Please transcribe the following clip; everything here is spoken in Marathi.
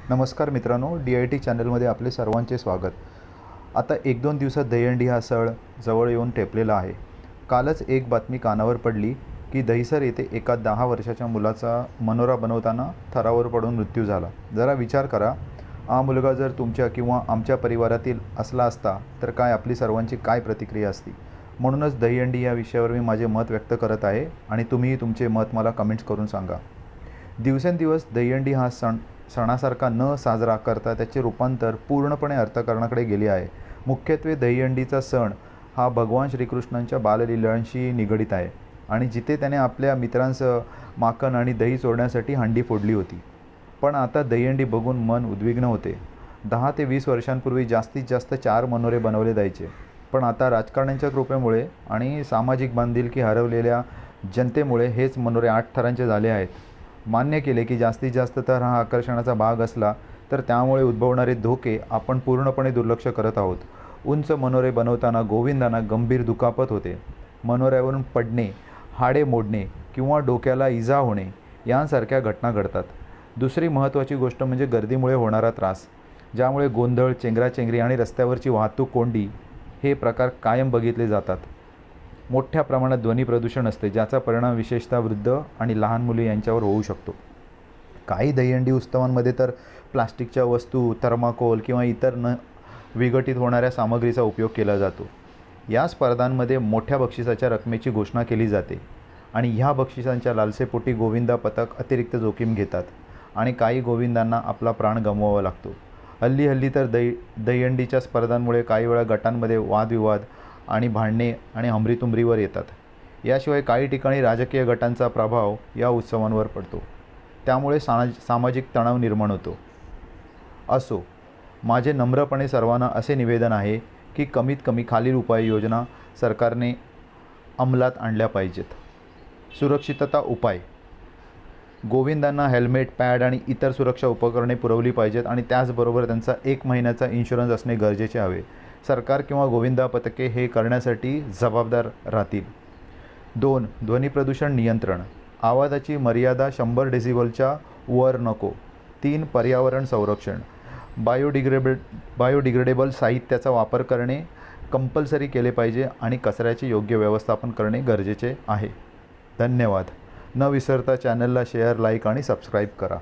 नमस्कार मित्रांनो, DIT चॅनलमध्ये आपले सर्वांचे स्वागत। आता 1-2 दिवसात दहीहंडी हा सण जवळ येऊन ठेपलेला आहे। कालच एक बातमी कानावर पडली की दहिसर येथे एका 10 वर्षाच्या मुलाचा मनोरा बनवताना थरावर पडून मृत्यू झाला। जरा विचार करा, हा मुलगा जर तुमच्या किंवा आमच्या परिवारातील असला असता तर काय आपली सर्वांची काय प्रतिक्रिया असती। म्हणूनच दहीहंडी या विषयावर मी माझे मत व्यक्त करत आहे आणि तुम्हीही तुमचे मत मला कमेंट्स करून सांगा। दिवसेंदिवस दहीहंडी हा सणासारखा न साजरा करता त्याचे रूपांतर पूर्णपणे अर्थकारणाकडे गेले आहे। मुख्यत्वे दहीहंडीचा सण हा भगवान श्रीकृष्णांच्या बाललीलांशी निगडित आहे आणि जिथे त्याने आपल्या मित्रांसह माखन आणि दही चोरण्यासाठी हंडी फोडली होती। पण आता दहीहंडी बघून मन उद्विग्न होते। 10 ते 20 वर्षांपूर्वी जास्तीत जास्त 4 मनोरे बनवले जायचे, पण आता राजकारण्यांच्या कृपेमुळे आणि सामाजिक बांधिलकी हरवलेल्या जनतेमुळे हेच मनोरे 8 थरांचे झाले आहेत। मान्य केले की जास्तीत जास्त थर हा आकर्षणाचा भाग असला तर त्यामुळे उद्भवणारे धोके आपण पूर्णपणे दुर्लक्ष करत आहोत। उंच मनोरे बनवताना गोविंदांना गंभीर दुखापत होते। मनोऱ्यावरून पडणे, हाडे मोडणे किंवा डोक्याला इजा होणे यांसारख्या घटना घडतात। दुसरी महत्त्वाची गोष्ट म्हणजे गर्दीमुळे होणारा त्रास, ज्यामुळे गोंधळ, चेंगराचेंगरी आणि रस्त्यावरची वाहतूक कोंडी हे प्रकार कायम बघितले जातात। मोठ्या प्रमाणात ध्वनी प्रदूषण असते, ज्याचा परिणाम विशेषतः वृद्ध आणि लहान मुले यांच्यावर होऊ शकतो। काही दहीहंडी उत्सवांमध्ये तर प्लास्टिकच्या वस्तू, थर्माकोल किंवा इतर विघटित होणाऱ्या सामग्रीचा उपयोग केला जातो। या स्पर्धांमध्ये मोठ्या बक्षिसाच्या रकमेची घोषणा केली जाते आणि ह्या बक्षिसांच्या लालसेपोटी गोविंदा पथक अतिरिक्त जोखीम घेतात आणि काही गोविंदांना आपला प्राण गमवावा लागतो। हल्ली तर दहीहंडीच्या स्पर्धांमुळे काही वेळा गटांमध्ये वादविवाद आणि भांडणे आणि हमरीतुमरीवर येतात। याशिवाय काही ठिकाणी राजकीय गटांचा प्रभाव या उत्सवांवर पडतो, त्यामुळे सामाजिक तणाव निर्माण होतो। असो, माझे नम्रपणे सर्वांना असे निवेदन आहे की कमीत कमी खालील उपाययोजना सरकारने अंमलात आणल्या पाहिजेत। सुरक्षितता उपाय: गोविंदांना हेल्मेट, पॅड आणि इतर सुरक्षा उपकरणे पुरवली पाहिजेत आणि त्याचबरोबर त्यांचा 1 महिन्याचा इन्शुरन्स असणे गरजेचे हवे। सरकार किंवा गोविंदा पथके हे करण्यासाठी जबाबदार राहतील। 2. ध्वनी प्रदूषण नियंत्रण: आवाजाची मर्यादा 100 डेसिबलच्या वर नको। 3. पर्यावरण संरक्षण: बायोडिग्रेडेबल साहित्याचा वापर करणे कंपल्सरी केले पाहिजे आणि कचऱ्याचे योग्य व्यवस्थापन करणे गरजेचे आहे। धन्यवाद। न विसरता चॅनलला शेअर, लाईक आणि सबस्क्राईब करा।